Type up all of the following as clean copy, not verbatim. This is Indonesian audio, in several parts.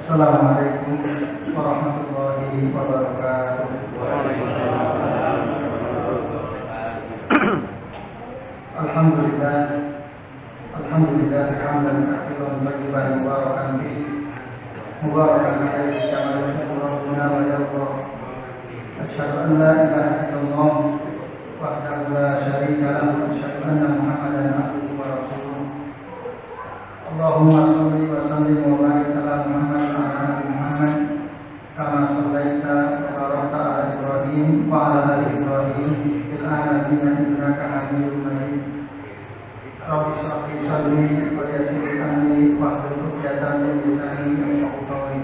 Assalamualaikum warahmatullahi wabarakatuh. Alhamdulillah, alhamdulillah hamdan katsiran thayyiban mubarakan fihi mubarakan alaihi kama yuhibbu rabbuna wa yarda. Asyhadu an la ilaha illallah wahdahu la syarika lahu wa asyhadu anna Muhammadan abduhu wa rasuluh. Allahumma shalli wa sallim wa barik ala Muhammad wa ala ali Muhammad kama shallaita wa barakta ala Ibrahim wa ala ali Ibrahim fil alamin innaka Hamidum Majid. Rabbi shrah li sadri wa yassir li amri wahlul 'uqdatam min lisani yafqahu qawli.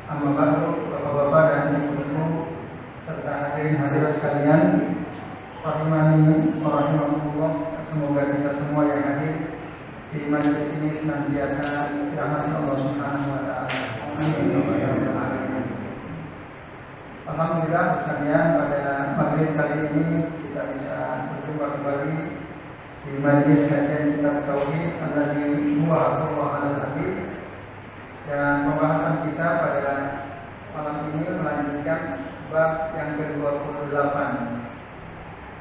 Amma ba'du, Bapak-bapak dan ibu-ibu serta hadirin sekalian, rahimani wa rahimakumullah, semoga kita semua yang hadir di majelis ini senantiasa dirahmati Allah Subhanahu wa taala. Amin. Alhamdulillah sekalian, pada maghrib kali ini kita bisa berjumpa kembali di majelis kajian kitab tauhid allazi huwa haqqullah 'alal 'abid, dan pembahasan kita pada malam ini melanjutkan bab yang ke-28,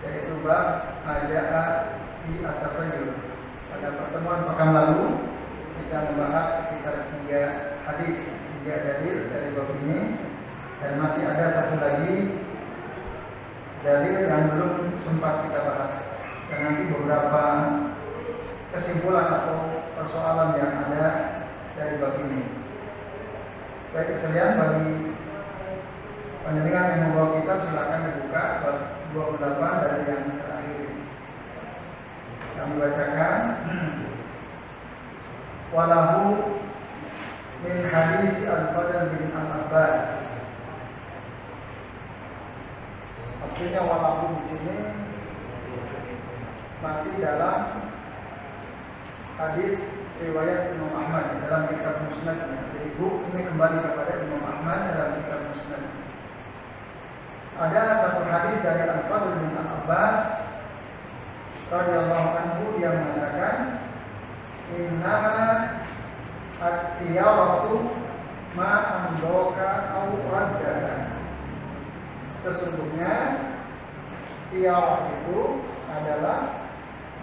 yaitu bab aja'a fi at-tafayyur. Pada pertemuan pekan lalu kita membahas sekitar 3 hadis, 3 dalil dari bab ini, dan masih ada satu lagi dalil yang belum sempat kita bahas, dan nanti beberapa kesimpulan atau persoalan yang ada dari bab ini. Baik sekalian, bagi pendengar yang membawa kitab silakan dibuka bab 28 dari yang terakhir. Kami bacakan, walahu min hadis Al-Fadl bin Al-Abbas. Maksudnya walahu di sini masih dalam hadis riwayat Imam Ahmad dalam kitab Musnadnya. Jadi ini kembali kepada Imam Ahmad dalam kitab Musnad. Ada satu hadis dari Al-Fadl bin Al-Abbas radhiyallahu anhu yang mengatakan, innama at-tiyaratu ma amdoka au raddaka. Sesungguhnya tiyarah itu adalah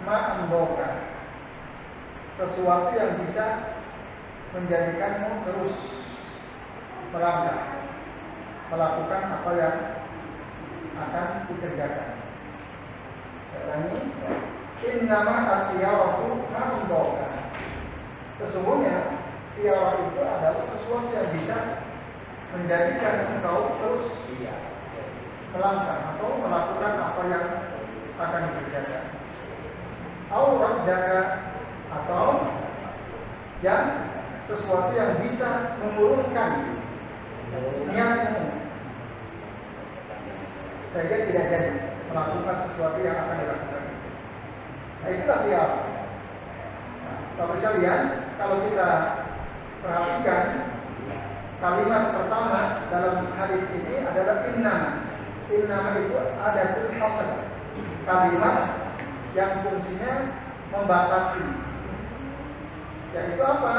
ma amdoka, sesuatu yang bisa menjadikanmu terus melangkah, melakukan apa yang akan dikerjakan. Ini innama at-tiyaratu ma amdoka. Sesungguhnya tiarah itu adalah sesuatu yang bisa menjadikan engkau terus melangkah atau melakukan apa yang akan dikerjakan. Au raddaka, atau yang sesuatu yang bisa mengurungkan niatmu sehingga tidak jadi melakukan sesuatu yang akan dilakukan. Nah, itulah tiarah. Bapak sekalian, kalau kita perhatikan kalimat pertama dalam hadis ini adalah innama. Innama itu adatul hasr, kalimat yang fungsinya membatasi. Yaitu apa?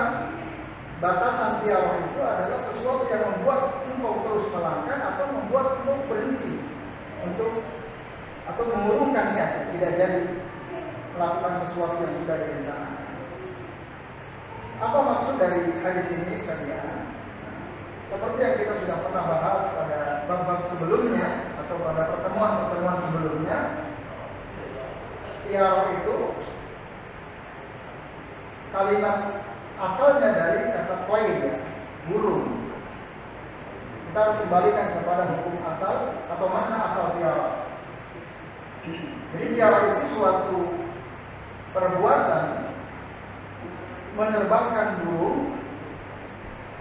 Batasan tiarah itu adalah sesuatu yang membuat engkau terus melangkah atau membuat engkau berhenti untuk atau mengurungkan niat, tidak jadi melakukan sesuatu yang sudah direncanakan. Apa maksud dari hadis ini sekalian? Seperti yang kita sudah pernah bahas pada bab-bab sebelumnya atau pada pertemuan-pertemuan sebelumnya, tiarah itu kalimat asalnya dari kata toil, ya, burung. Kita harus kembalikan kepada hukum asal atau makna asal tiarah. Jadi tiarah itu suatu perbuatan menerbangkan burung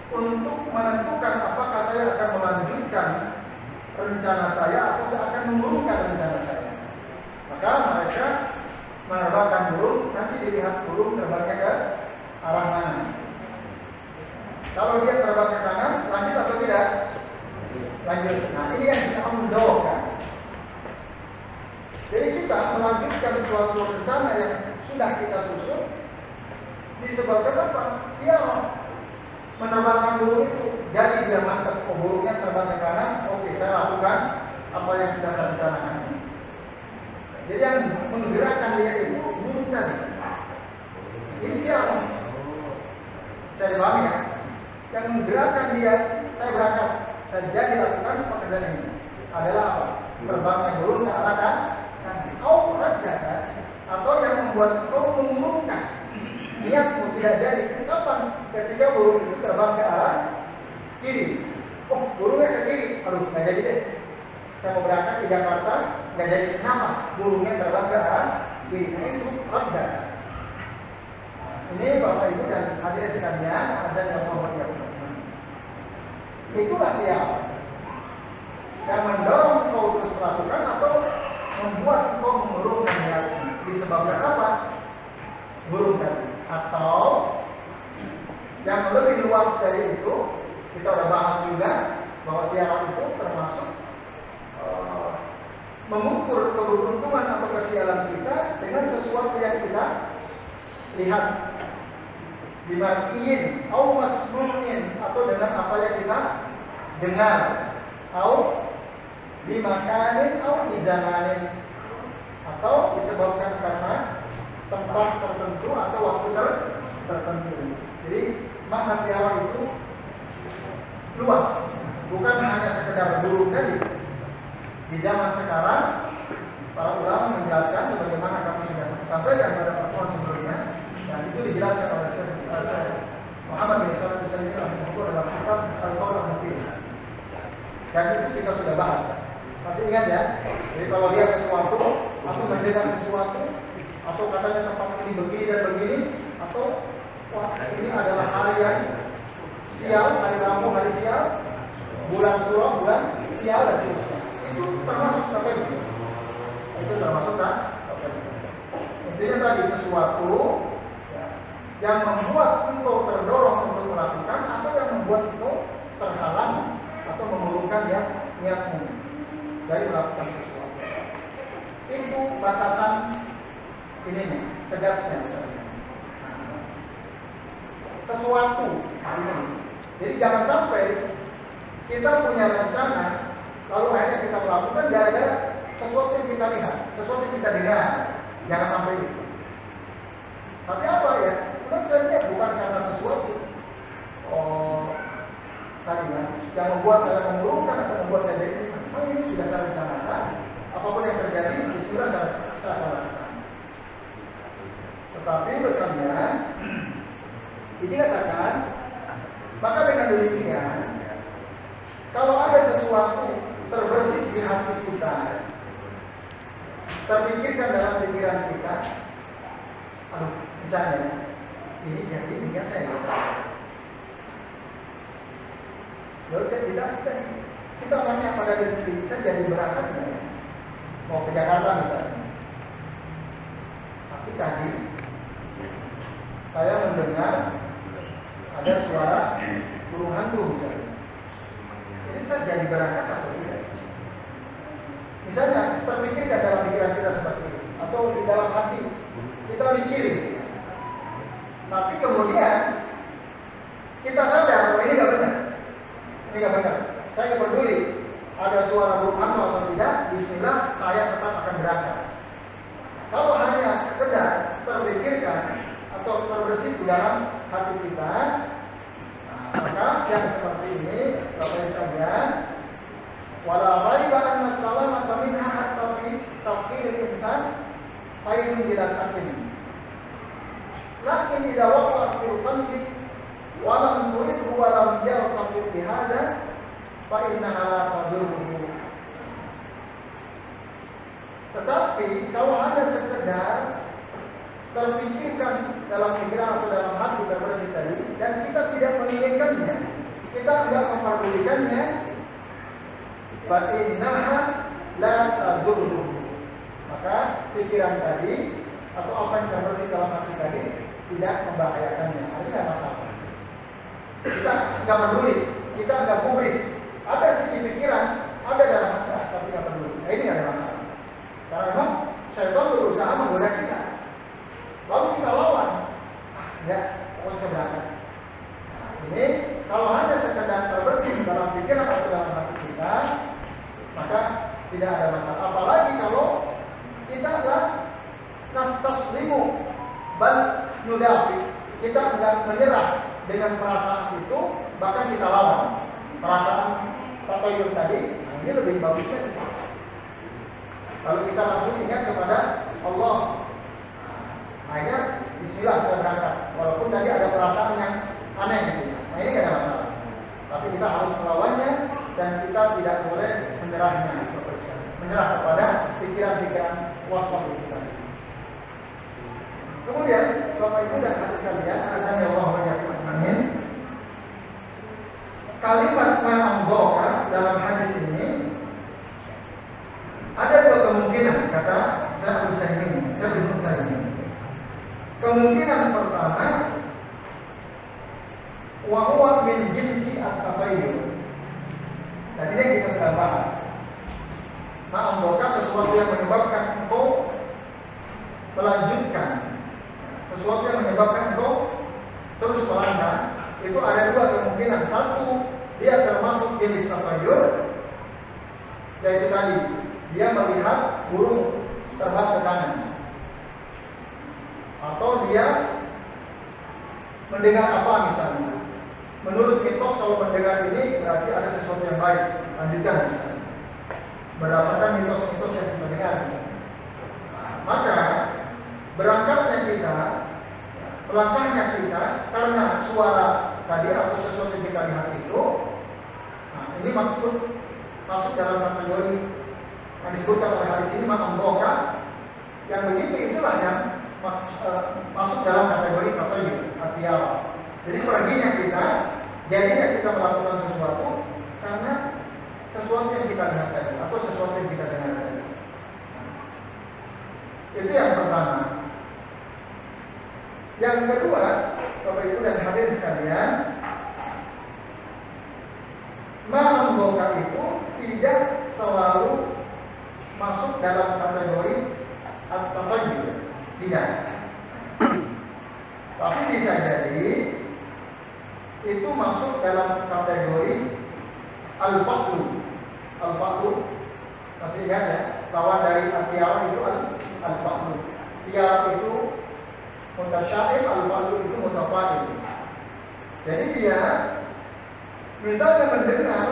untuk menentukan apakah saya akan melanjutkan rencana saya atau saya akan mengurungkan rencana saya. Maka mereka menerbangkan burung, nanti dilihat burung terbangnya ke arah mana. Kalau dia terbang ke kanan, lanjut atau tidak? Lanjut. Nah, ini yang kita mendoakan. Jadi kita melanjutkan suatu rencana yang sudah kita susun disebabkan apa? Tiarah. menerbangkan burung itu. Jadi dia mantap, oh burungnya terbang ke kanan, oke saya lakukan apa yang sudah saya rencanakan. Jadi yang menggerakkan dia itu burung tadi. Ini dia, saya pahami ya. Yang menggerakkan dia, saya berangkat, saya jadi lakukan pekerjaan ini adalah apa? Terbangnya burung ke arah kan? Kau kerjakan atau yang membuat kau mengurungkan niatmu tidak jadi. Kapan? Ketika burung itu terbang ke arah kiri. Oh, burungnya ke kiri. Aduh, nggak jadi deh. Saya mau berangkat ke Jakarta, nggak jadi. Kenapa? Burungnya terbang ke arah kiri. Nah, ini disebut rabda. Ini Bapak Ibu dan hadirin sekalian, azan yang Muhammad. Itulah dia yang mendorong kau terus melakukan atau membuat kau mengurungkan niatmu. Disebabkan apa? Burung tadi. Atau yang lebih luas dari itu, kita udah bahas juga bahwa tiara itu termasuk mengukur keberuntungan atau kesialan kita dengan sesuatu yang kita lihat, bimar'iin au masmu'in, atau dengan apa yang kita dengar, au bimakanin au bizamanin, atau disebabkan karena tempat tertentu atau waktu tertentu. Jadi makna tiara itu luas, bukan hanya sekedar burung tadi. Di zaman sekarang para ulama menjelaskan sebagaimana kami sudah sampaikan pada pertemuan sebelumnya, dan itu dijelaskan oleh Syekh Muhammad bin Shalih Al-Utsaimin dalam kitab Al-Qaul Al-Mufid. Dan itu kita sudah bahas. Masih ingat ya? Jadi kalau lihat sesuatu atau mendengar sesuatu atau katanya tempat ini begini dan begini, atau wah ini adalah hari yang sial, hari Rabu, hari sial, bulan Suro, bulan sial dan seterusnya. Itu termasuk KPB. Itu termasuk kan? Intinya tadi sesuatu yang membuat engkau terdorong untuk melakukan atau yang membuat engkau terhalang atau mengurungkan niatmu dari melakukan sesuatu. Itu batasan ininya, tegasnya misalnya. Sesuatu ini. Jadi jangan sampai kita punya rencana lalu akhirnya kita melakukan gara-gara sesuatu yang kita lihat, sesuatu yang kita dengar. Jangan sampai itu. Tapi apa ya? Menurut saya bukan karena sesuatu tadi ya, yang membuat saya mengurungkan atau membuat saya jadi. Ini sudah saya rencanakan. Apapun yang terjadi, bismillah saya lakukan. Tetapi sekalian, dikatakan, maka dengan demikian, kalau ada sesuatu terbersit di hati kita, terpikirkan dalam pikiran kita, aduh, misalnya, ini jadi hingga saya lalu kita tanya pada diri sendiri, saya jadi berangkat nggak ya? Mau ke Jakarta misalnya. Tapi tadi saya mendengar ada suara burung hantu misalnya. Jadi saya jadi berangkat atau tidak? Misalnya terpikirkan dalam pikiran kita seperti itu, atau di dalam hati kita mikirin. Tapi kemudian kita sadar bahwa ini nggak benar. Ini nggak benar. Saya nggak peduli ada suara burung hantu atau tidak. Bismillah, saya tetap akan berangkat. Kalau hanya sekedar terpikirkan atau terbersit di dalam hati kita, maka yang seperti ini, Bapak sekalian, wala raiba anna salamata minha hatta fi tafkir al-insan khairun bila sakin. Lakin idza waqa'a fil qalbi wa lam turidhu wa lam yaltaqi bi hada fa innaha la tadurruhu. Tetapi kalau hanya sekedar terpikirkan dalam pikiran atau dalam hati terbersit tadi dan kita tidak menginginkannya, kita tidak memperdulikannya, fa innaha la tadurruhu. Maka pikiran tadi atau apa yang terbersit dalam hati tadi tidak membahayakannya. Ini tidak masalah. Kita nggak peduli, kita nggak gubris. Ada sih di pikiran, ada dalam hati, tapi nggak peduli. Nah, ini ada masalah. Karena memang syaitan berusaha menggoda kita. Lalu kita lawan. Ya, pokoknya saya berangkat. Nah, ini dalam pikiran atau dalam hati kita, maka tidak ada masalah. Apalagi kalau kita adalah nastaslimu bal nudafi, kita menyerah dengan perasaan itu, bahkan kita lawan perasaan tatayur tadi. Nah, ini lebih bagusnya kalau kita langsung ingat kepada Allah. Akhirnya bismillah saya berangkat, walaupun tadi ada perasaan yang aneh gitu. Nah, ini tidak ada masalah, tapi kita harus melawannya dan kita tidak boleh menyerah kepada pikiran-pikiran was-was itu tadi. Kemudian Bapak Ibu dan hadirin sekalian, azan ya Allah wa jalla, kalimat ma'amdoka dalam hadis ini ada dua kemungkinan, kata saya belum saya ini. Kemungkinan pertama, wa huwa min jinsi at-tafayyur. Tadi yang kita sudah bahas. Ma'amdoka sesuatu yang menyebabkan engkau melanjutkan, sesuatu yang menyebabkan engkau terus melangkah. Itu ada dua kemungkinan. Satu, dia termasuk jenis tafayyur, yaitu tadi dia melihat burung terbang ke kanan, atau dia mendengar apa misalnya. Menurut mitos kalau mendengar ini berarti ada sesuatu yang baik, lanjutkan misalnya, berdasarkan mitos-mitos yang kita dengar misalnya. Maka berangkatnya kita, melangkahnya kita karena suara tadi atau sesuatu yang kita lihat itu, nah ini masuk dalam kategori yang disebutkan oleh hadis ini ma'amdoka. Yang begitu itulah yang masuk dalam kategori atiyara. Jadi perginya kita, jadinya kita melakukan sesuatu karena sesuatu yang kita lihat tadi atau sesuatu yang kita dengar tadi. Itu yang pertama. Yang kedua, Bapak Ibu dan hadirin sekalian, ma'amdoka itu tidak selalu masuk dalam kategori at-tafayyur, tidak. Tapi bisa jadi itu masuk dalam kategori al-faqlu. Al-faqlu masih ingat ya? Lawan dari at-tiyara itu al-faqlu. Tiyara itu mutasyaim, al-faqlu itu mutafa'il. Jadi dia misalnya mendengar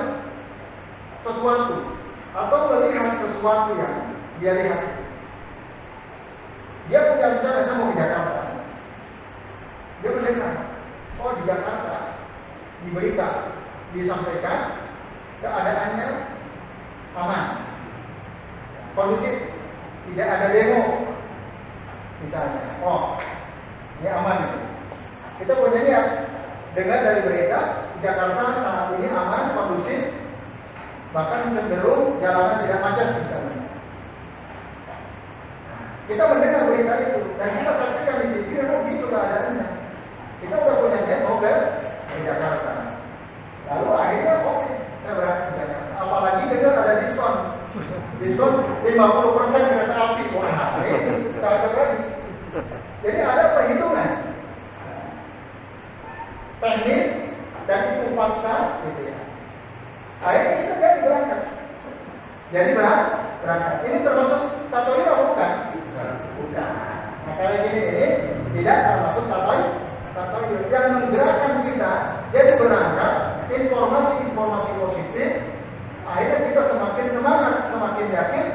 sesuatu atau melihat sesuatu yang dia lihat. Dia punya rencana, saya mau ke Jakarta. Dia mendengar, oh di Jakarta di berita disampaikan keadaannya aman, kondusif, tidak ada demo misalnya. Oh, ini aman gitu. Kita punya lihat, dengar dari berita Jakarta saat ini aman, kondusif, bahkan cenderung jalanan tidak macet misalnya. Kita mendengar berita itu dan kita saksikan di TV, oh gitu keadaannya. Kita udah punya demo ke Jakarta. Lalu akhirnya oke, saya berangkat ke Jakarta. Apalagi dengar ada diskon 50% kereta api. Wah, itu cocok lagi. Jadi ada perhitungan teknis dan itu fakta, gitu ya. Akhirnya kita jadi berangkat. Berangkat. Ini termasuk tatoir atau bukan? Bukan. Nah, kayak gini ini tidak termasuk tatoir. Yang menggerakkan kita jadi berangkat, informasi-informasi positif. Akhirnya kita semakin semangat, semakin yakin.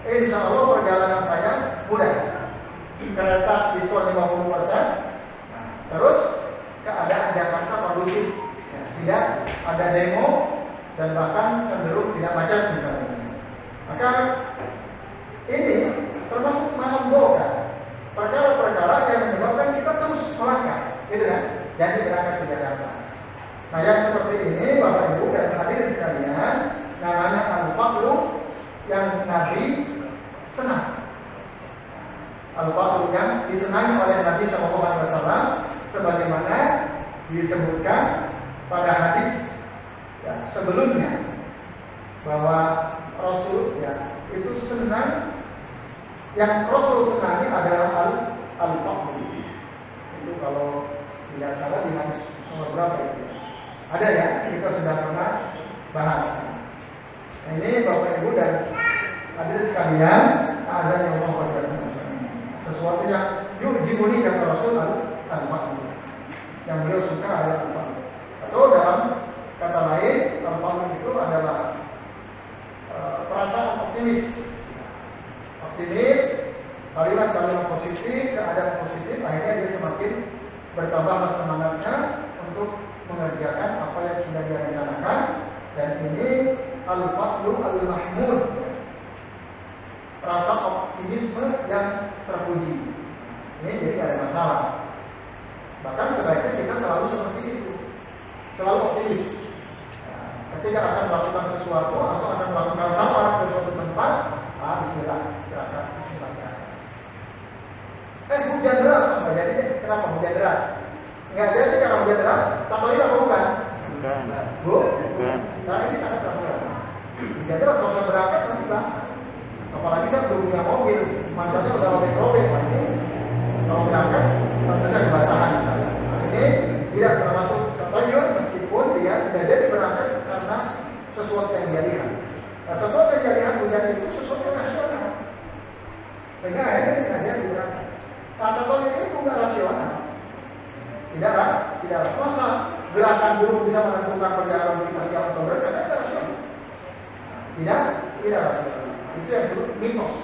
Insya Allah perjalanan saya mudah. Kereta diskon 50%. Terus keadaan Jakarta kondusif, tidak ada demo dan bahkan cenderung tidak macet misalnya. Maka ini termasuk ma'amdoka, perkara-perkara yang menyebabkan kita terus melangkah, gitu kan? Jadi berangkat ke Jakarta. Nah, yang seperti ini Bapak Ibu dan hadirin sekalian, namanya al-faqlu yang Nabi senang. Al-faqlu yang disenangi oleh Nabi SAW, sebagaimana disebutkan pada hadis ya, sebelumnya bahwa Rasul ya itu senang, yang Rasul senangi adalah al-faqlu. Itu kalau tidak salah di hadis nomor berapa itu? Ada ya, kita sudah pernah bahas. Nah, ini Bapak Ibu dan hadirin sekalian, azan yang Allah wajibkan. Sesuatu yang yu'jibuni kata Rasul al-Fadl. Yang beliau suka adalah al-Fadl. Atau dalam kata lain, al-Fadl itu adalah perasaan optimis, kalimat-kalimat positif, keadaan positif, akhirnya dia semakin bertambah semangatnya untuk mengerjakan apa yang sudah dia rencanakan. Dan ini al-fadlu al-mahmud, rasa optimisme yang terpuji. Ini jadi ada masalah. Bahkan sebaiknya kita selalu seperti itu, selalu optimis. Ketika akan melakukan sesuatu atau akan melakukan safar ke suatu tempat, bismillah, gerakan, bismillah, gerakan. Hujan deras, apa jadi? Kenapa hujan deras? Nggak jadi karena hujan deras, tahu apa bukan? Bukan. Bukan. Karena ini sangat rasional. Hujan deras kalau saya berangkat nanti basah. Apalagi saya belum punya mobil, macetnya udah robek-robek lagi. Kalau berangkat, bisa dibasahan misalnya. Ini tidak termasuk tabayun meskipun dia tidak jadi berangkat karena sesuatu yang dia lihat. Nah, sesuatu yang dia lihat hujan itu sesuatu yang rasional, sehingga akhirnya tidak jadi berangkat. Nah, tabayun itu bukan rasional. Tidak masa gerakan buruh bisa menentukan perjalanan kita siap atau berangkat, tidak rasional. Tidak rasional. Itu yang disebut mitos.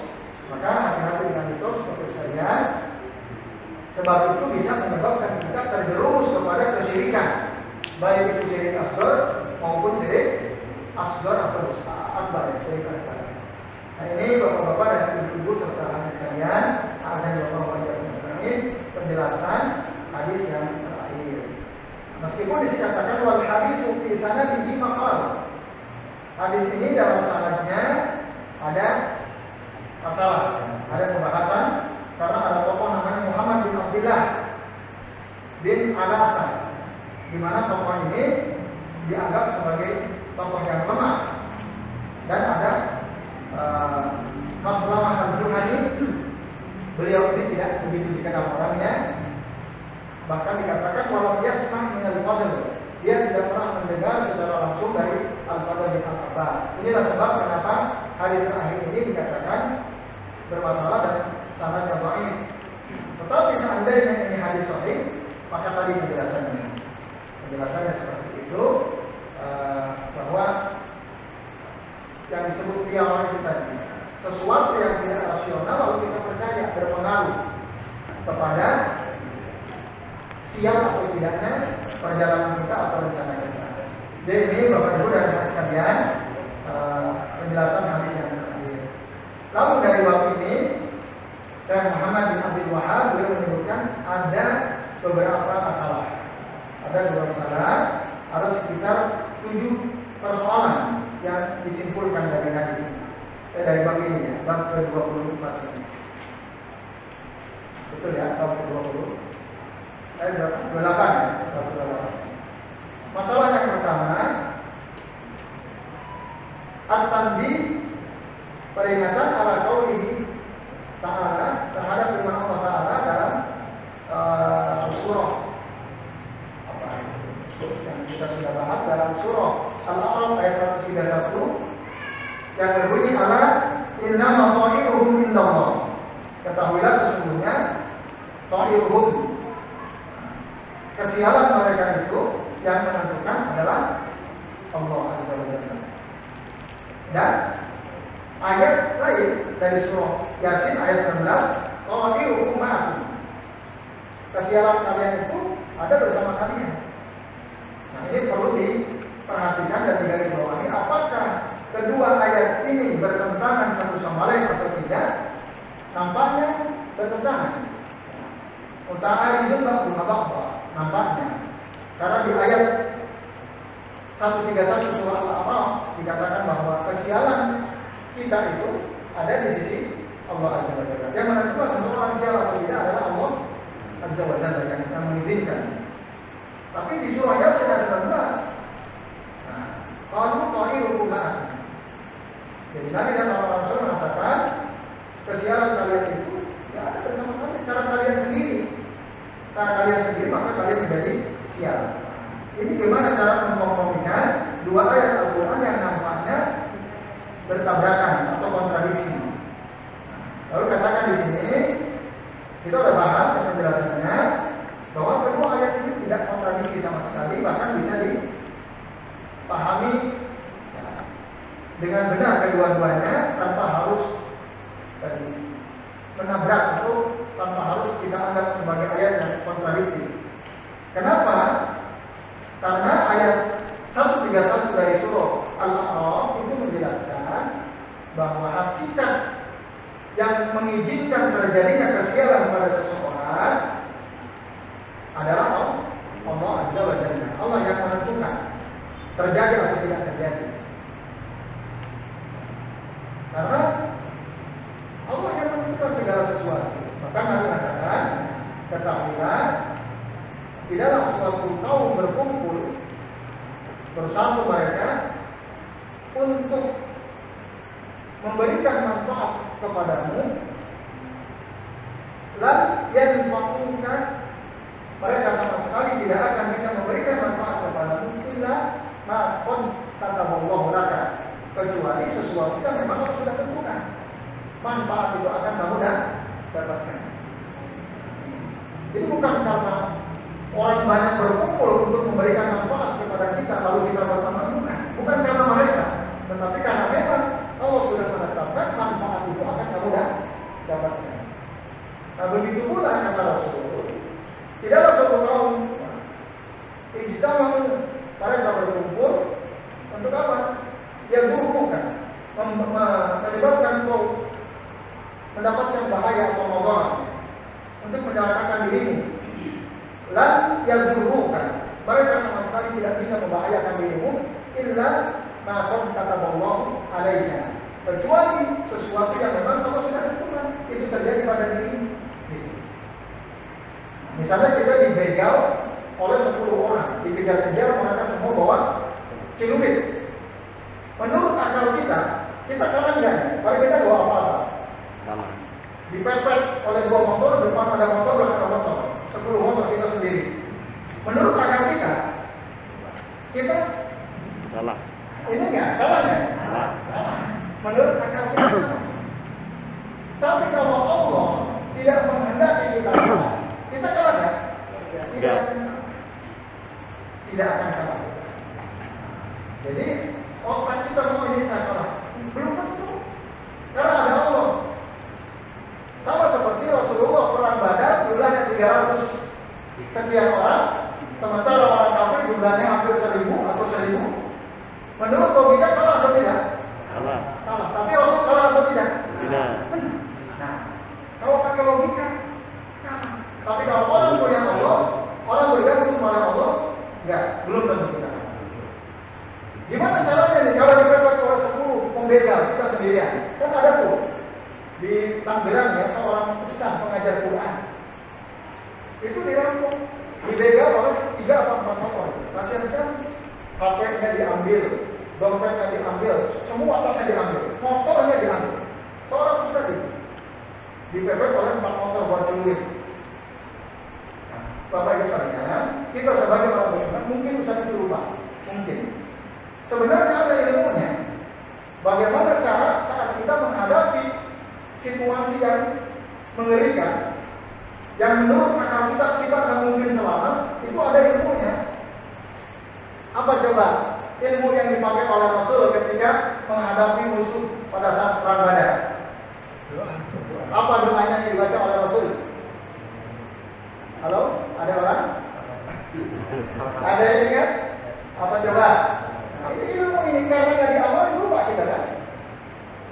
Maka hati-hati dengan mitos seperti saya. Sebab itu bisa menyebabkan kita terjerumus kepada kesyirikan, baik itu syirik asghar maupun syirik asghar atau akbar, syirik akbar. Nah, ini bapak-bapak dan ibu-ibu serta hadirin sekalian, azan bapak wajib penjelasan hadis yang terakhir. Meskipun dikatakan wal hadisu fi sanadihi maqal. Hadis ini dalam sanadnya ada masalah, ada pembahasan karena ada tokoh namanya Muhammad bin Abdullah bin Al-Hasan, di mana tokoh ini dianggap sebagai tokoh yang lemah. Dan ada Maslamah al-Juhani, beliau ini tidak begitu dikenal orangnya, bahkan dikatakan walau yasma' min al-fadl, dia tidak pernah mendengar secara langsung dari Al-Fadl bin Abbas. Inilah sebab kenapa hadis terakhir ini dikatakan bermasalah dan sanadnya dhaif. Tetapi seandainya ini hadis sahih, maka tadi penjelasannya seperti itu, bahwa yang disebut qiyamah itu tadi sesuatu yang tidak rasional lalu kita percaya berpengaruh kepada siap atau tidaknya perjalanan kita atau rencana kita. Jadi ini Bapak Ibu dan Bapak sekalian, penjelasan hadis yang terakhir. Lalu dari bab ini, Syekh Muhammad bin Abdul Wahab beliau menyebutkan ada beberapa masalah. Ada sekitar 7 persoalan yang disimpulkan dari hadis ini. Dari bab ini ya, bab ke-24 ini. Betul ya, bab ke-20. 28 ya, bab ke-28. Masalah yang pertama, at-tanbih, peringatan ala qaulihi ta'ala terhadap firman Allah Ta'ala dalam surah apa yang kita sudah bahas dalam surah Al-A'raf ayat 131 yang berbunyi ala innama ta'iruhum indallah. Ketahuilah sesungguhnya ta'iruhum, kesialan mereka itu yang menentukan adalah Allah Azza wa Jalla. Dan ayat lain dari surah Yasin ayat 19, ta'iruhum ma'akum, kesialan kalian itu ada bersama kalian. Nah, ini perlu diperhatikan dan digarisbawahi, apakah kedua ayat ini bertentangan satu sama lain atau tidak? Nampaknya bertentangan. Uta'aidun ba'dhum ba'dha, nampaknya. Karena di ayat 131 surah Al-A'raf dikatakan bahwa kesialan kita itu ada di sisi Allah Azza wa Jalla. Yang menentukan seseorang sial atau tidak adalah Allah Azza wa Jalla yang mengizinkan. Tapi di surah Yasin ayat 19, qalu ta'irukum ma'akum. Jadi Nabi dan para Rasul mengatakan kesialan kalian itu ya ada bersama kalian, cara kalian sendiri maka kalian menjadi sial. ini gimana cara mengkompromikan dua ayat Al-Quran yang nampaknya bertabrakan atau kontradiksi. Lalu katakan di sini kita sudah bahas penjelasannya bahwa kedua ayat ini tidak kontradiksi sama sekali, bahkan bisa dipahami dengan benar kedua-duanya tanpa harus menabrak atau tanpa harus kita anggap sebagai ayat yang kontradiktif. Kenapa? Karena ayat 131 dari surah Al-A'raf itu menjelaskan bahwa hakikat yang mengizinkan terjadinya kesialan pada seseorang adalah Allah Azza wa Jalla. Allah yang menentukan terjadi atau tidak terjadi. Karena Allah yang menentukan segala sesuatu. Maka Nabi katakan, ketahuilah, tidaklah suatu kaum berkumpul bersama mereka untuk memberikan manfaat kepadamu, dan yang dimaksudkan mereka sama sekali tidak akan bisa memberikan manfaat kepadamu illa ma kataballahu laka, kecuali sesuatu yang memang Allah sudah tentukan. Manfaat itu akan kamu dapatkan. Jadi bukan karena orang banyak berkumpul untuk memberikan manfaat kepada kita lalu kita berteman, bukan karena mereka, tetapi karena memang Allah sudah menetapkan manfaat itu akan kamu dapatkan. Nah begitu pula kata Rasul, tidaklah suatu kaum ijtama'u mereka berkumpul untuk apa? Yang bukan menyebabkan kau mendapatkan bahaya atau mudarat untuk menyelamatkan dirimu. Lan yadurrukan, mereka sama sekali tidak bisa membahayakan dirimu illa ma kataballahu alaina, kecuali sesuatu yang memang Allah sudah tentukan itu terjadi pada dirimu. Misalnya kita dibegal oleh 10 orang, dikejar-kejar mereka semua bawa celurit. Menurut akal kita kalah enggak? Kalau kita bawa apa-apa? Dipepet oleh 2 motor, depan ada motor, belakang ada motor, 10 motor kita sendiri. Menurut akal kita kalah. Ini enggak? Kalah enggak? Kalah. Menurut akal kita. Tapi kalau Allah tidak menghendaki kita kalah, kita kalah enggak? Tidak akan kalah. Jadi otak kita mau ini saya kalah, belum tentu. Karena ada Allah. Sama seperti Rasulullah perang Badar jumlahnya 300 sekian orang, sementara orang kafir jumlahnya hampir 1000 atau 1000. Menurut logika kalah atau tidak? Kalah. Tapi Rasul kalah atau tidak? Tidak. Nah, kalau pakai logika kalah. Tapi kalau orang punya Allah, orang bergantung pada Allah, enggak, belum tentu kita. Gimana caranya nih kalau dipepet oleh 10 pembegal kita sendirian? Kan ada tuh di Tangerang ya seorang ustaz pengajar Quran. Itu dirampok, dibegal oleh 3 atau 4 motor. Kasihan sekali. HP-nya diambil, dompetnya diambil, semua tasnya diambil, motornya diambil. Seorang ustaz itu dipepet oleh 4 motor buat celurit. Bapak Ibu sekalian, kita sebagai orang beriman mungkin ustaz itu lupa, mungkin. Sebenarnya ada ilmunya. Bagaimana cara saat kita menghadapi situasi yang mengerikan, yang menurut akal kita nggak mungkin selamat, itu ada ilmunya. Apa coba ilmu yang dipakai oleh Rasul ketika menghadapi musuh pada saat perang Badar? Apa doanya yang dibaca oleh Rasul? Halo, ada orang? Ada yang ingat? Apa coba? Ini ilmu ini karena nggak diawali lupa kita kan?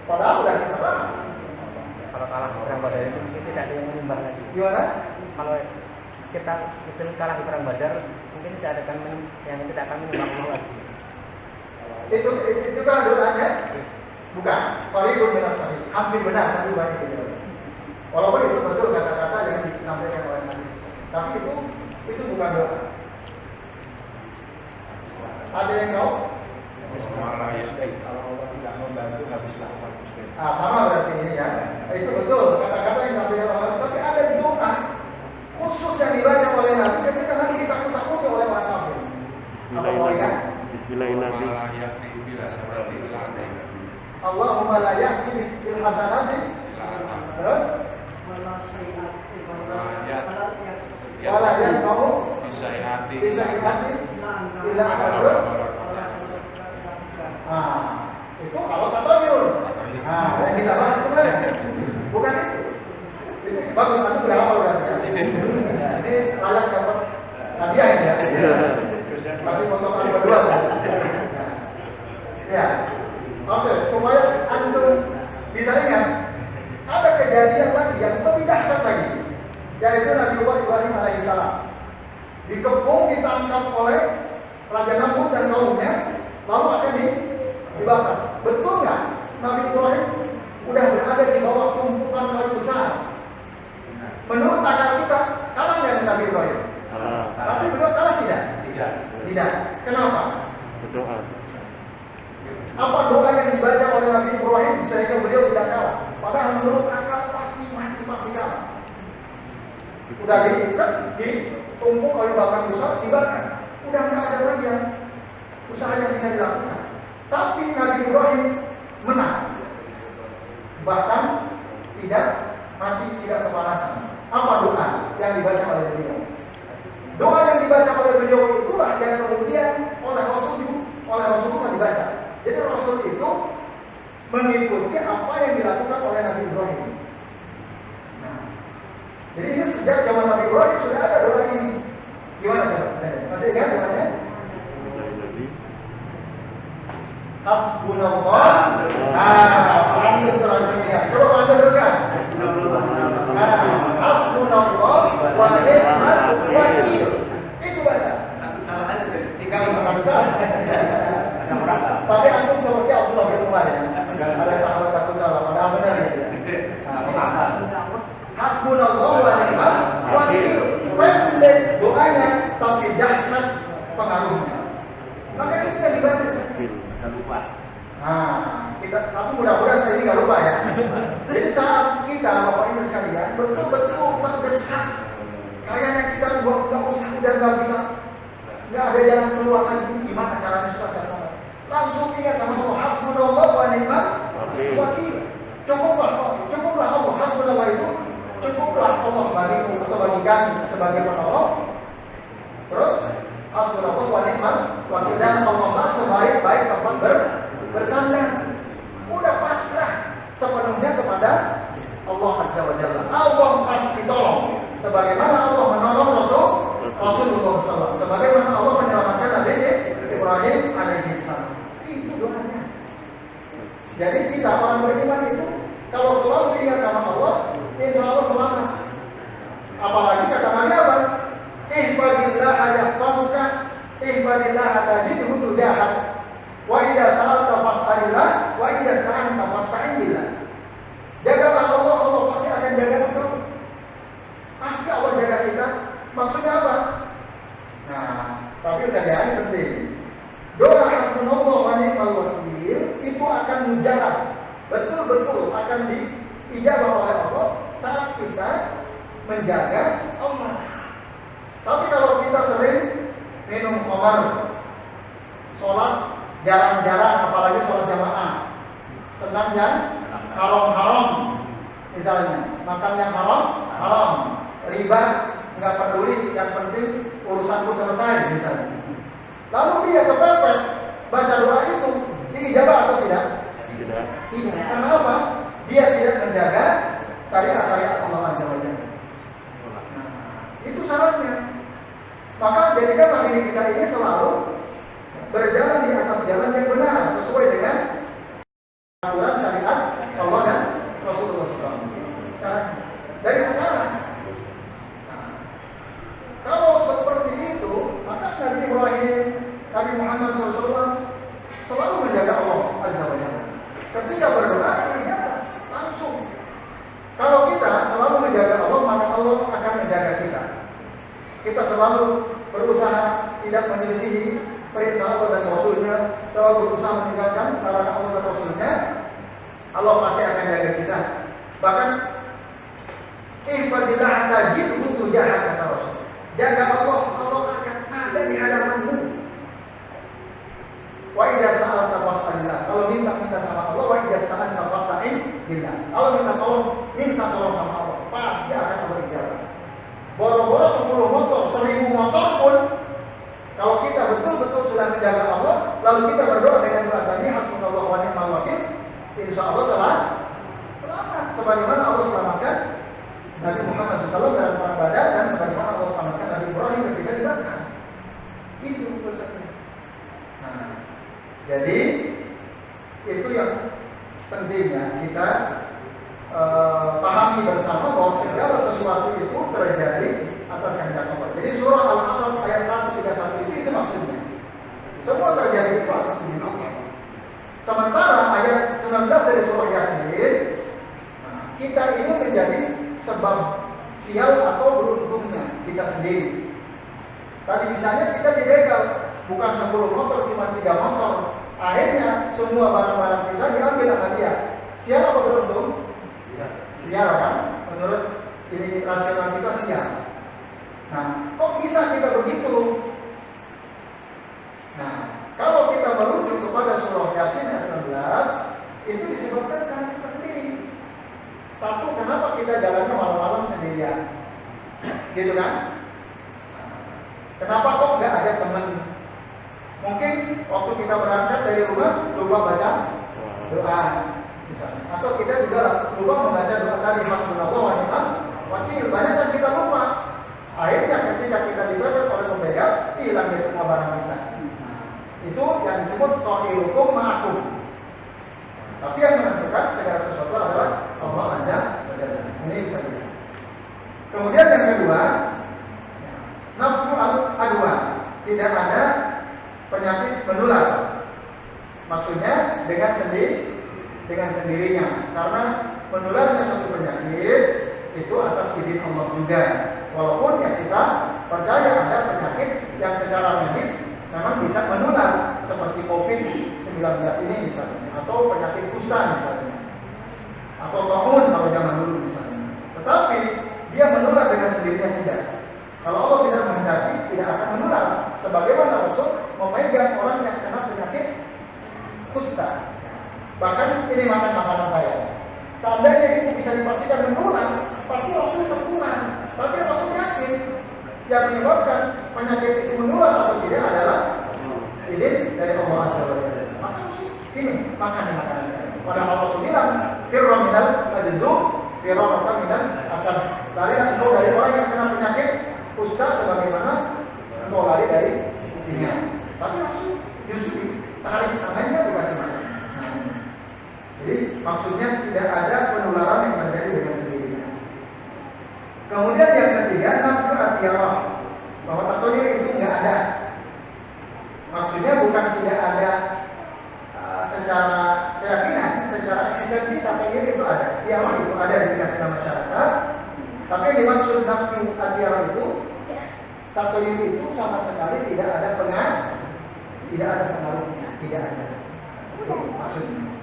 Padahal udah kita bahas. Kalau kalah perang Badar itu mungkin tidak ada yang menyembah lagi. Gimana? Kalau kita Muslim kalah di perang Badar, mungkin tidak akan yang tidak akan menyembah Allah lagi. Itu kan doanya? Bukan. Qaribun minas sahih. Hampir benar Nabi banyak itu. Walaupun itu betul kata-kata yang disampaikan oleh Nabi. Tapi itu bukan doa. Ada yang tahu? Kalau Allah tidak membantu habislah umat muslim. Sama berarti ini ya. Itu betul kata-kata yang disampaikan oleh Nabi. Tapi ada doa khusus yang dibaca oleh Nabi ketika Nabi ditakut-takuti oleh orang kafir. Bila inabi. Malah yakni bila seperti ilaneh. Allahumma la ya'ti bil hasanati. Terus wala yanfa'u Bisa hati. bisa hati ila terus. Itu kalau tatayur. Yang kita bahas sebenarnya bukan itu. Ini bagus, aku berapa berarti ya? Ini layak dapat hadiah ini ya. Masih foto kali berdua. Ya. Oke, supaya antum bisa ingat ada kejadian lagi yang lebih dahsyat lagi, yaitu Nabi Ibrahim alaihissalam dikepung, ditangkap oleh Raja Namrud dan kaumnya, lalu akan dibakar. Betul nggak? Nabi Ibrahim udah berada di bawah tumpukan kayu besar. Menurut akal kita, kalah nggak Nabi Ibrahim? Tapi beliau kalah tidak? Tidak. Kenapa? Berdoa. Apa doa yang dibaca oleh Nabi Ibrahim sehingga beliau tidak kalah? Padahal menurut akal pasti mati, pasti kalah. Sudah diikat, ditumpuk kayu bakar besar, dibakar. Udah nggak ada lagi yang usaha yang bisa dilakukan. Tapi Nabi Ibrahim menang. Bahkan tidak mati, tidak kepanasan. Apa doa yang dibaca oleh beliau? Doa yang dibaca oleh beliau itulah yang kemudian oleh Rasulullah dibaca. Jadi Rasul itu mengikuti apa yang dilakukan oleh Nabi Ibrahim. Nah, jadi ini sejak zaman Nabi Ibrahim sudah ada doa ini. Gimana coba? Masih ingat doanya? Hasbunallah. Pandu langsung ingat. Coba pandu teruskan. Hasbunallah wa ni'mal wakil. Itu baca. Tinggal salah. Tapi antum seperti Abdullah bin Umar ya. Ada sahabat takut salah, padahal benar ya. Hasbunallah wa ni'mal wakil. Pendek doanya tapi dahsyat pengaruhnya. Maka ini yang dibaca. lupa. Tapi mudah-mudahan saya ini nggak lupa ya. Jadi saat kita Bapak Ibu sekalian betul-betul terdesak, kayaknya kita nggak usah, udah nggak bisa, nggak ada jalan keluar lagi. Gimana caranya supaya saya langsung ingat sama Allah, hasbunallah wa ni'mal wakil. Cukuplah Allah, hasbunallah itu cukuplah Allah bagiku atau bagi kami sebagai penolong. Terus hasbunallah wa ni'mal wakil, dan Allah sebaik-baik tempat bersandar. Udah pasrah sepenuhnya kepada Allah Azza wa Jalla. Allah pasti tolong, sebagaimana Allah menolong Rasulullah SAW, sebagaimana Allah menyelamatkan Nabi Ibrahim alaihissalam. Itu doanya. Jadi kita orang beriman itu kalau selalu ingat sama Allah, insya Allah selamat. Apalagi kata Nabi apa? Ihfadillah yahfazuka, ihfadillah tajidhu tujahat, wa idza sa'alta fas'alillah, wa idza sta'anta fasta'in billah. Jagalah Allah, Allah pasti akan jaga engkau. Pasti Allah jaga kita. Maksudnya apa? Nah, tapi saya ini penting. Doa hasbunallah wa ni'mal wakil itu akan mujarab, betul-betul akan diijabah oleh Allah saat kita menjaga Allah. Tapi kalau kita sering minum khamar, sholat jarang-jarang, apalagi sholat jamaah, senang yang haram-haram, misalnya makan yang haram, riba nggak peduli, yang penting urusanku selesai, misalnya. Lalu dia kepepet baca doa itu, diijabah atau tidak? Tidak. Karena apa? Dia tidak menjaga syariat Allah Azza wa Jalla. Itu syaratnya. Maka jadikanlah diri kita ini selalu berjalan di atas jalan yang benar sesuai dengan aturan syariat Allah dan Rasulullah SAW. Dari sekarang, kalau seperti itu, maka Nabi Ibrahim, Nabi Muhammad SAW selalu menjaga Allah Azza wa Jalla. Ketika berdoa, dia langsung. Kalau kita selalu menjaga Allah, maka Allah akan menjaga kita. Kita selalu berusaha tidak menyelisihi perintah Allah dan Rasulnya, selalu berusaha meninggalkan larangan Allah dan Rasulnya, Allah pasti akan jaga kita. Bahkan ihfadillah tajidhu tujahat, kata Rasul. Jaga Allah, Allah akan ada di hadapanmu. Wa idza sa'alta fas'alillah. Kalau minta sama Allah, wa idza sta'anta fasta'in billah. Kalau minta tolong sama Allah, pasti akan Allah ijabah. Boro-boro 10 motor, 1000 motor pun kalau kita betul-betul sudah menjaga Allah, lalu kita berdoa dengan doa tadi, hasbunallahu wa ni'mal wakil, insyaallah selamat. Sebagaimana Allah selamatkan Nabi Muhammad SAW dalam perang Badar, dan sebagaimana Allah selamatkan Nabi Ibrahim ketika dibakar. Itu konsepnya. Nah, jadi itu yang pentingnya kita pahami bersama bahwa segala sesuatu itu terjadi atas kehendak Allah. Jadi surah Al-A'raf ayat 131 itu maksudnya. Semua terjadi itu atas kehendak Allah. Sementara ayat 19 dari surah Yasin, kita ini menjadi sebab sial atau beruntungnya kita sendiri. Tadi misalnya kita dibegal, bukan 10 motor, cuma 3 motor. Akhirnya semua barang-barang kita diambil sama dia. Sial apa beruntung? Sial kan? Menurut ini rasional kita sial. Nah, kok bisa kita begitu? Nah, kalau kita merujuk kepada surah Yasin ayat 19, itu disebabkan karena kita sendiri. Satu, kenapa kita jalannya malam-malam sendirian? Gitu kan? Kenapa kok nggak ada teman? Mungkin waktu kita berangkat dari rumah lupa baca doa, misalnya. Atau kita juga lupa membaca doa tadi, hasbunallahu wa ni'mal wakil. Banyak yang kita lupa. Akhirnya ketika kita dibegal oleh pembegal, hilang deh semua barang kita. Itu yang disebut ta'ilukum ma'akum. Tapi yang menentukan segala sesuatu adalah Allah Azza wa Jalla. Ini bisa dilihat. Kemudian yang kedua, nafsu al-adwan, tidak ada penyakit menular. Maksudnya dengan sendirinya. Karena menularnya suatu penyakit itu atas izin Allah juga. Walaupun ya kita percaya ada penyakit yang secara medis memang bisa menular, seperti COVID-19 ini misalnya, atau penyakit kusta misalnya, atau taun kalau zaman dulu misalnya. Tetapi dia menular dengan sendirinya tidak. Kalau Allah tidak menghendaki, tidak akan menular. Sebagaimana Rasul memegang orang yang kena penyakit kusta. Bahkan ini makan makanan saya. Seandainya itu bisa dipastikan menular, pasti Rasul tertular. Tapi Rasul yakin yang menyebabkan penyakit itu menular atau tidak adalah izin dari Allah Azza wa Jalla. Maka ini makan makanan saya. Padahal Rasul bilang, firra minal adzum, firra minal asad. Larilah engkau dari orang yang kena penyakit kusta sebagaimana engkau lari dari singa. Tapi Rasul justru tarik tangannya dikasih makan. Jadi maksudnya tidak ada penularan yang terjadi dengan sendirinya. Kemudian yang ketiga, nafsu atiyarah, bahwa tatoyur itu nggak ada. Maksudnya bukan tidak ada secara keyakinan, secara eksistensi tatoyur itu ada. Tiyarah itu ada di tengah masyarakat. Tapi yang dimaksud nafsu atiyarah itu, tatoyur itu sama sekali tidak ada pengaruhnya, tidak ada. Itu maksudnya.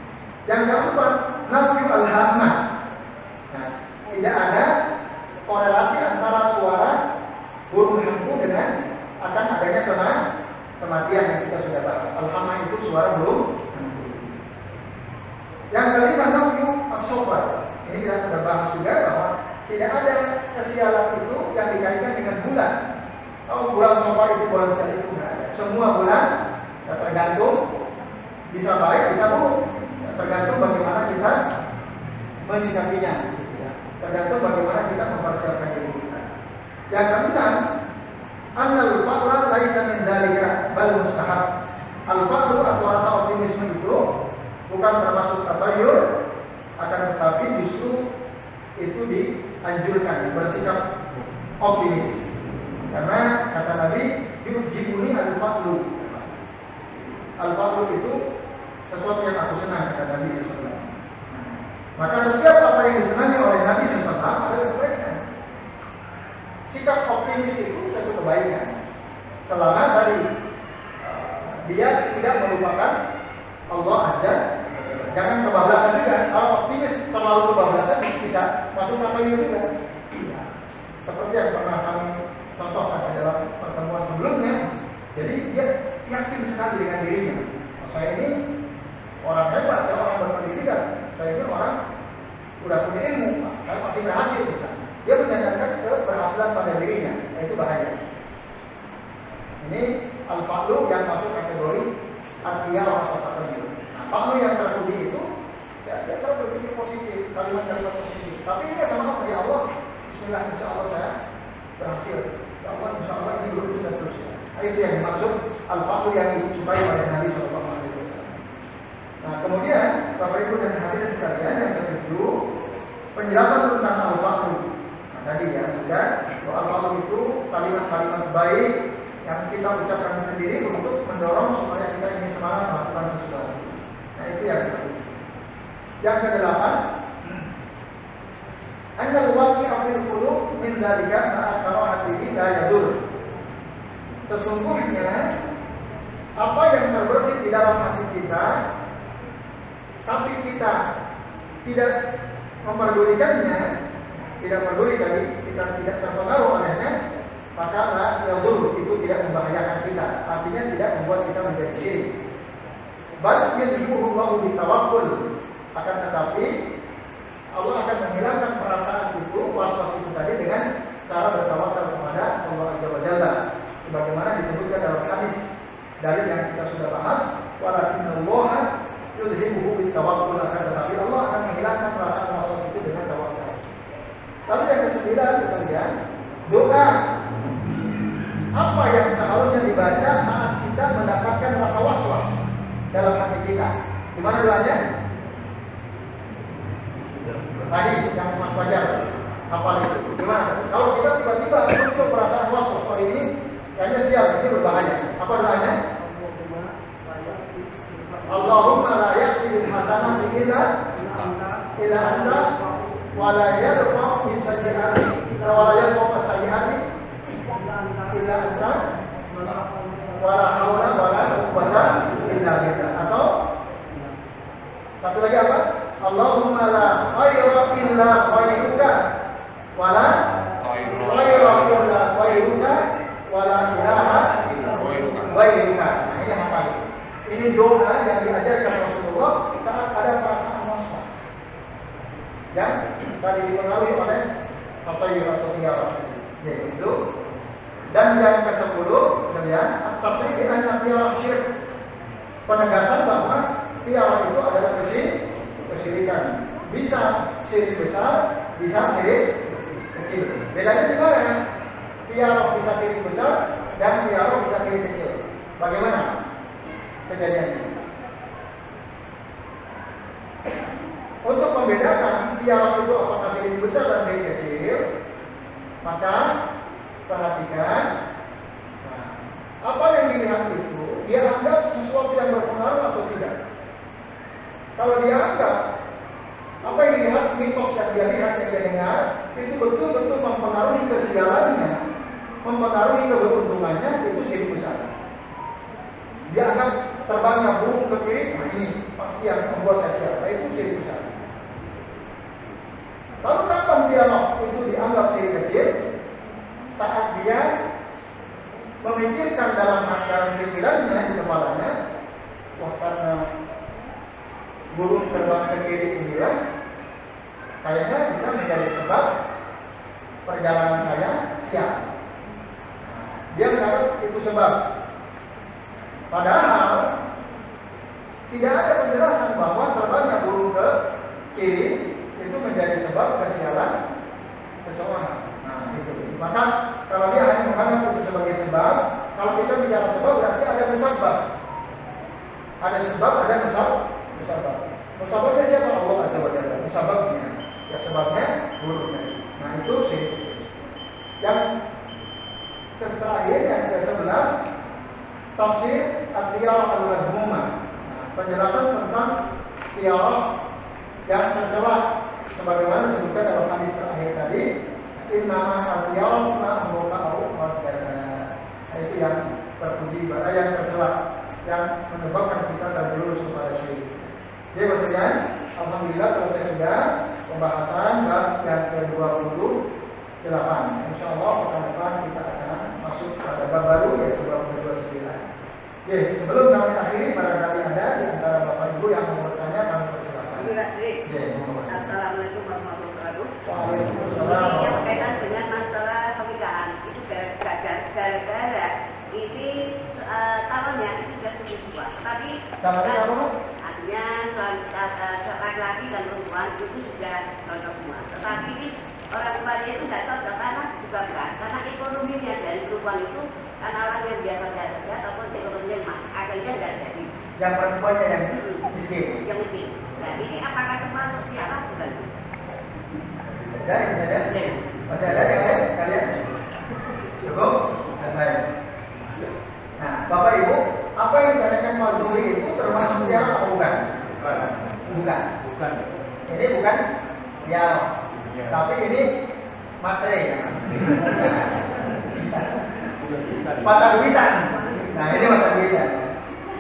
Yang keempat, nafsu al-hammah. Nah, tidak ada korelasi antara suara burung hantu dengan akan adanya kematian yang kita sudah bahas. Al-hammah itu suara burung hantu. Yang kelima, nafsu as-sofar. Ini kita sudah bahas juga bahwa tidak ada kesialan itu yang dikaitkan dengan bulan. Kalau bulan sofar itu bulan sial itu tidak ada. Semua bulan tergantung, bisa baik bisa buruk. Tergantung bagaimana kita menyikapinya, tergantung bagaimana kita mempersiapkan diri kita. Yang keenam, annal fa'la laisa min dzalika bal mustahab. Al-fa'lu atau rasa optimisme itu bukan termasuk tatayur, akan tetapi justru itu dianjurkan bersikap optimis. Karena kata Nabi, yujibuni al-fa'lu. Al-fa'lu itu sesuatu yang aku senang, kata Nabi SAW. Maka setiap apa yang disenangi oleh Nabi SAW adalah kebaikan. Sikap optimis itu satu kebaikan. Selama tadi dia tidak melupakan Allah Azza. Jangan kebablasan juga. Kalau optimis terlalu kebablasan bisa masuk tatayur juga. Seperti yang pernah kami contohkan dalam pertemuan sebelumnya. Jadi dia yakin sekali dengan dirinya. Saya ini orang hebat, saya orang berpendidikan, saya ini orang udah punya ilmu, saya masih berhasil misalnya. Dia menyandarkan keberhasilan pada dirinya, itu bahaya. Ini al-fa'lu yang masuk kategori artiya atau kategori. Nah, fa'lu yang terpuji itu ya dia selalu berpikir positif, kalimat-kalimat positif. Tapi ini sama ya Allah, bismillah, insya Allah saya berhasil. Ya Allah, insya Allah ini dulu dan seterusnya. Nah, itu yang dimaksud al-fa'lu yang disukai oleh Nabi SAW. Nah, kemudian Bapak Ibu dan hadirin sekalian, yang ketujuh, penjelasan tentang al-fa'lu. Nah, tadi ya sudah, bahwa al-fa'lu itu kalimat-kalimat baik yang kita ucapkan sendiri untuk mendorong supaya kita ini semangat melakukan sesuatu. Nah, itu yang ketujuh. Yang kedelapan, annal waqi'a fil qulub min dzalika ma'a karahatihi la yadur. Sesungguhnya apa yang terbersit di dalam hati kita tapi kita tidak memperdulikannya, tidak peduli tadi, kita tidak terpengaruh olehnya, maka la yadur, itu tidak membahayakan kita, artinya tidak membuat kita menjadi syirik. Bal yadhibuhu Allahu bitawakkul, akan tetapi Allah akan menghilangkan perasaan itu, was-was itu tadi dengan cara bertawakal kepada Allah Azza wa Jalla, sebagaimana disebutkan dalam hadis dari yang kita sudah bahas, walakinallaha yudhibuhu bitawakkul, akan tetapi Allah akan menghilangkan perasaan was-was itu dengan tawakal. Lalu yang kesembilan, kemudian doa. Apa yang seharusnya dibaca saat kita mendapatkan rasa was-was dalam hati kita? Gimana doanya? Tadi yang Mas Fajar hafal itu. Gimana? Kalau kita tiba-tiba muncul perasaan was-was kali ini, kayaknya sial, ini berbahaya. Apa doanya? Allahumma la ya'ti bil hasanati illa anta wa la yadfa'u bis sayyi'ati wa la yadfa'u bis sayyi'ati illa anta wa la haula wa la quwwata illa billah. Atau satu lagi apa? Allahumma la khayra illa khayruka wa la khayra illa khayruka wa la ilaha ghairuka. Nah, ini hafal. Ini doa yang diajarkan Rasulullah saat ada perasaan was-was yang tadi dipengaruhi oleh tatayyur atau tiarah, yaitu. Dan yang ke-10 kemudian at-tasrih bi anna tiarah syirik, penegasan bahwa tiarah itu adalah kesyirikan. Bisa syirik besar, bisa syirik kecil. Bedanya di mana? Tiarah bisa syirik besar dan tiarah bisa syirik kecil. Bagaimana kejadiannya? Untuk membedakan tiarah itu apakah syirik besar dan syirik kecil, maka perhatikan, nah, apa yang dilihat itu dia anggap sesuatu yang berpengaruh atau tidak. Kalau dia anggap apa yang dilihat, mitos yang dia lihat, yang dia dengar itu betul-betul mempengaruhi kesialannya, mempengaruhi keberuntungannya, itu syirik besar. Dia anggap terbangnya burung ke kiri, nah ini pasti yang membuat saya sial, itu syirik besar. Lalu kapan dialog itu dianggap syirik kecil? Saat dia memikirkan dalam akal pikirannya, di kepalanya, wah karena burung terbang ke kiri inilah kayaknya bisa menjadi sebab perjalanan saya sial. Dia menganggap itu sebab. Padahal tidak ada penjelasan bahwa terbangnya burung ke kiri itu menjadi sebab kesialan seseorang. Nah, itu. Maka kalau dia hanya menganggap itu sebagai sebab, kalau kita bicara sebab berarti ada musabab. Ada sebab, ada musabab. Musababnya siapa? Allah Azza wa Jalla. Musababnya, ya sebabnya burung tadi. Nah, itu sih. Yang terakhir, yang ke-11, tafsir at-tiarah al-madhmumah. Nah, penjelasan tentang tiarah yang tercela, sebagaimana disebutkan dalam hadis terakhir tadi, innama al-tiarah ma'amruka au-madana. Itu yang terpuji, yang tercela, yang menyebabkan kita terjerumus kepada syirik. Jadi maksudnya, alhamdulillah selesai sudah pembahasan bab yang ke-28. Insyaallah pekan depan kita akan masuk pada bab baru, yaitu bab ke-29. Oke, sebelum kami akhiri, barangkali ada di antara Bapak Ibu yang mau bertanya, kami persilakan. Oke, mohon. Assalamualaikum warahmatullahi wabarakatuh. Waalaikumsalam. Ini yang berkaitan dengan masalah pernikahan itu gara-gara ini calonnya itu sudah dua. Tapi Calonnya apa, Bu? artinya laki-laki dan perempuan itu sudah cocok semua. Tetapi ini orang tuanya itu tidak cocok karena disebabkan karena ekonominya dari perempuan itu karena orang yang biasa kerja ataupun ekonominya lemah, akhirnya tidak jadi. Yang perempuannya yang miskin. Yang miskin. Nah ini apakah termasuk piala bukan? Ada yang masih ada? Masih ada yang lain? Kalian? Cukup? Baik. Nah, Bapak Ibu, apa yang ditanyakan Mas Zuri itu termasuk piala atau bukan? Bukan. Bukan. Ini bukan piala. Tapi ini materi. Mata duitan. Nah, ini mata duitan.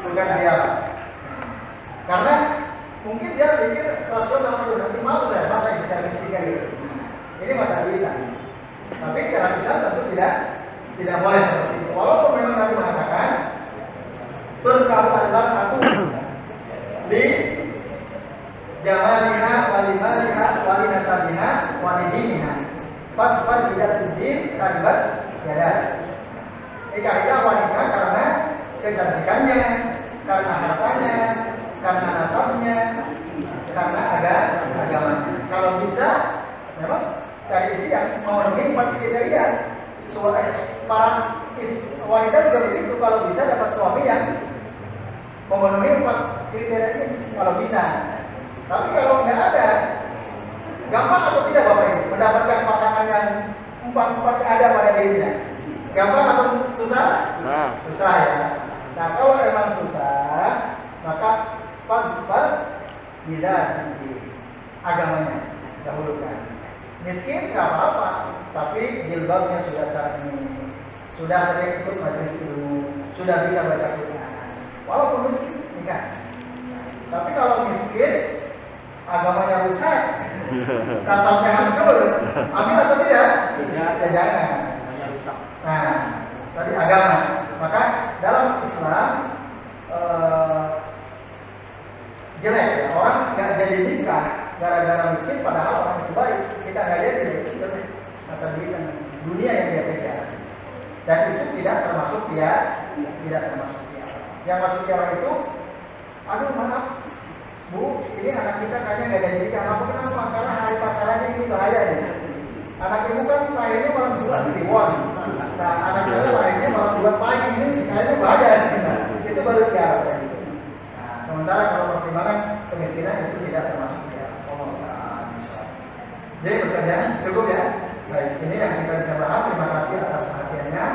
Bukan piala. Karena mungkin dia pikir rasional itu nanti mau saya masa bisa miskinkan gitu. Ini mata duitan. Tapi kalau bisa tentu tidak boleh seperti itu. Walaupun memang Nabi mengatakan berkamu adalah aku di jamaliha walimaliha walinasabiha walidiniha fadfad bidatudin taribat yada. Ini kaidah wanita karena kecantikannya, karena hartanya, karena nasabnya, karena ada agamanya. Kalau bisa, memang cari istri yang memenuhi 4 kriteria. Para wanita juga begitu, kalau bisa dapat suami yang memenuhi 4 kriteria ini, kalau bisa. Tapi kalau nggak ada, gampang atau tidak Bapak Ibu mendapatkan pasangan yang 4 ada pada dirinya? Gampang atau susah? Susah ya. Nah kalau emang susah, maka fadfad bila agamanya dahulukan. Miskin nggak apa-apa, tapi jilbabnya sudah sering, sudah sering ikut majelis ilmu, sudah bisa baca Quran. Walaupun miskin, nikah. Tapi kalau miskin, agamanya rusak, kasarnya hancur, amin atau tidak? Ya jangan. Nah, tadi agama. Maka dalam Islam jelek ya, orang nggak jadi nikah gara-gara miskin, padahal orang itu baik. Kita nggak jadi itu jelek. Maka dunia yang dia pegang. Dan itu tidak termasuk dia, tidak termasuk dia. Yang masuk dia itu, aduh maaf, Bu, ini anak kita kayaknya nggak jadi nikah. Apa kenapa? Karena hari pasarannya ini bahaya nih. Anak ibu kan lahirnya malam bulan Kliwon. Nah, anak saya lahirnya malam bulan Pagi, ini kayaknya bahaya. Itu baru dia. Nah, sementara kalau pertimbangan kemiskinan itu tidak termasuk dia. Jadi pertanyaan cukup ya. Baik, ini yang kita bisa bahas. Terima kasih atas perhatiannya.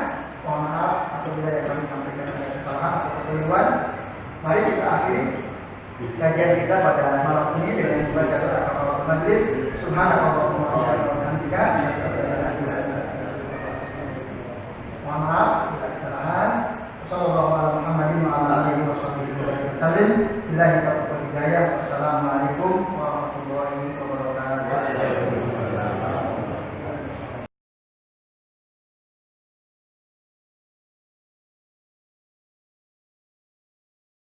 Mohon maaf apabila yang kami sampaikan ada kesalahan atau kekeliruan. Mari kita akhiri kajian kita pada malam ini dengan membaca doa kafaratul majlis. Subhanallahumma wa bihamdika. Mohon maaf bila kesalahan. Sallallahu Muhammadin wa ala alihi wasallam. Billahi taufiq wal hidayah. Wassalamualaikum warahmatullahi wabarakatuh.